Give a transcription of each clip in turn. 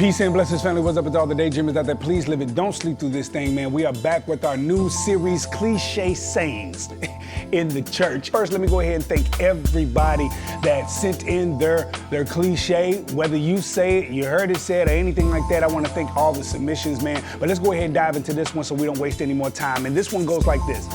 Peace and blessings, family. What's up with all the daydreamers out there? Please live it. Don't sleep through this thing, man. We are back with our new series, Cliche Sayings in the church. First, let me go ahead and thank everybody that sent in their cliche. Whether you say it, you heard it said, or anything like that, I want to thank all the submissions, man. But let's go ahead and dive into this one so we don't waste any more time. And this one goes like this.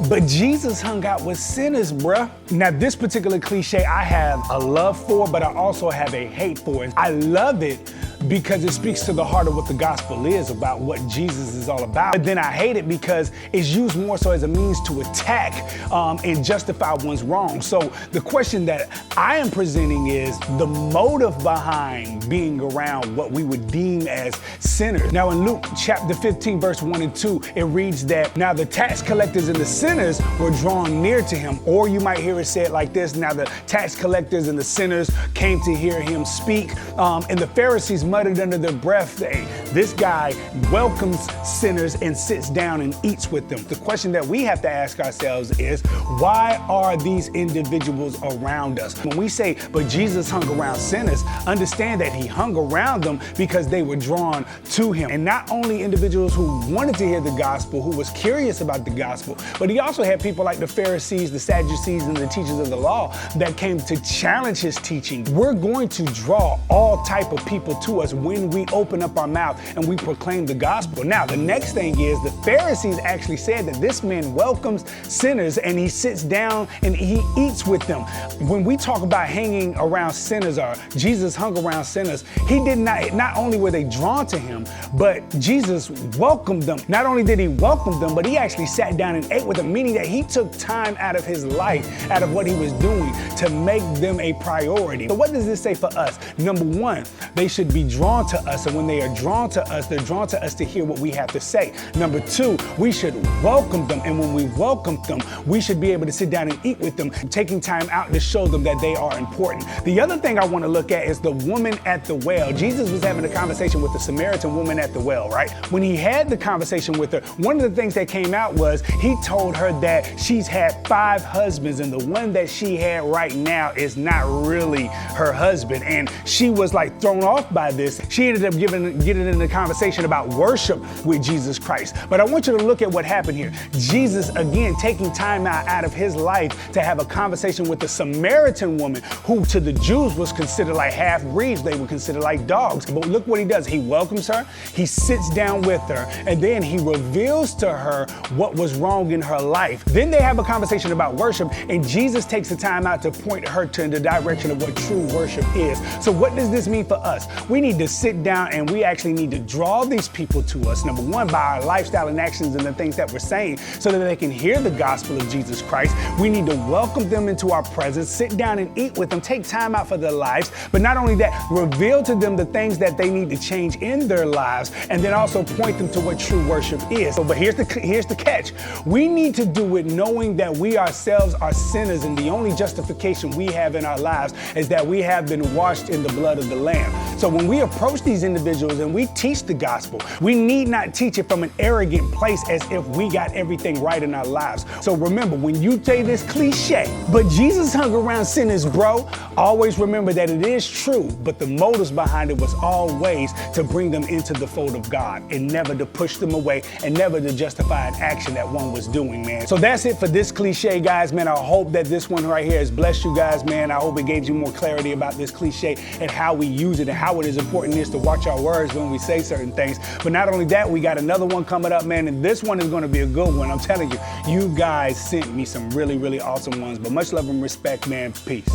But Jesus hung out with sinners, bruh. Now, this particular cliche I have a love for, but I also have a hate for it. I love it because it speaks to the heart of what the gospel is about, what Jesus is all about. But then I hate it because it's used more so as a means to attack and justify one's wrong. So the question that I am presenting is the motive behind being around what we would deem as sinners. Now in Luke chapter 15, verse 1 and 2, it reads that, now the tax collectors and the sinners were drawn near to him. Or you might hear it said like this, now the tax collectors and the sinners came to hear him speak. And the Pharisees muttered under their breath, hey, this guy welcomes sinners and sits down and eats with them. The question that we have to ask ourselves is, why are these individuals around us? When we say, but Jesus hung around sinners, understand that he hung around them because they were drawn to him. And not only individuals who wanted to hear the gospel, who was curious about the gospel, but he also had people like the Pharisees, the Sadducees, and the teachers of the law that came to challenge his teaching. We're going to draw all type of people to us when we open up our mouth and we proclaim the gospel. Now, the next thing is the Pharisees actually said that this man welcomes sinners and he sits down and he eats with them. When we talk about hanging around sinners, or Jesus hung around sinners, he did not only were they drawn to him, but Jesus welcomed them. Not only did he welcome them, but he actually sat down and ate with them, meaning that he took time out of his life, out of what he was doing, to make them a priority. So what does this say for us? Number one, they should be drawn to us, and when they are drawn to us, they're drawn to us to hear what we have to say. Number two, we should welcome them, and when we welcome them, we should be able to sit down and eat with them, taking time out to show them that they are important. The other thing I want to look at is the woman at the well. Jesus was having a conversation with the Samaritan woman at the well, right? When he had the conversation with her, one of the things that came out was he told her that she's had 5 husbands, and the one that she had right now is not really her husband. And she was like thrown off by this. She ended up getting in the conversation about worship with Jesus Christ. But I want you to look at what happened here. Jesus, again, taking time out of his life to have a conversation with the Samaritan woman, who to the Jews was considered like half-breeds. They were considered like dogs. But look what he does. He welcomes her, he sits down with her, and then he reveals to her what was wrong in her life. Then they have a conversation about worship, and Jesus takes the time out to point her to the direction of what true worship is. So what does this mean for us? We need to sit down and we actually need to draw these people to us, number one, by our lifestyle and actions and the things that we're saying, so that they can hear the gospel of Jesus Christ. We need to welcome them into our presence, sit down and eat with them, take time out for their lives, but not only that, reveal to them the things that they need to change in their lives, and then also point them to what true worship is. But here's the catch. We need to do it knowing that we ourselves are sinners, and the only justification we have in our lives is that we have been washed in the blood of the Lamb. So when we approach these individuals and we teach the gospel, we need not teach it from an arrogant place as if we got everything right in our lives. So remember, when you say this cliche, but Jesus hung around sinners, bro, always remember that it is true, but the motives behind it was always to bring them into the fold of God and never to push them away and never to justify an action that one was doing, man. So that's it for this cliche, guys, man. I hope that this one right here has blessed you guys, man. I hope it gave you more clarity about this cliche and how we use it and how it is important it is to watch our words when we say certain things. But not only that, we got another one coming up, man, and this one is going to be a good one. I'm telling you, you guys sent me some really, really awesome ones, but much love and respect, man. Peace.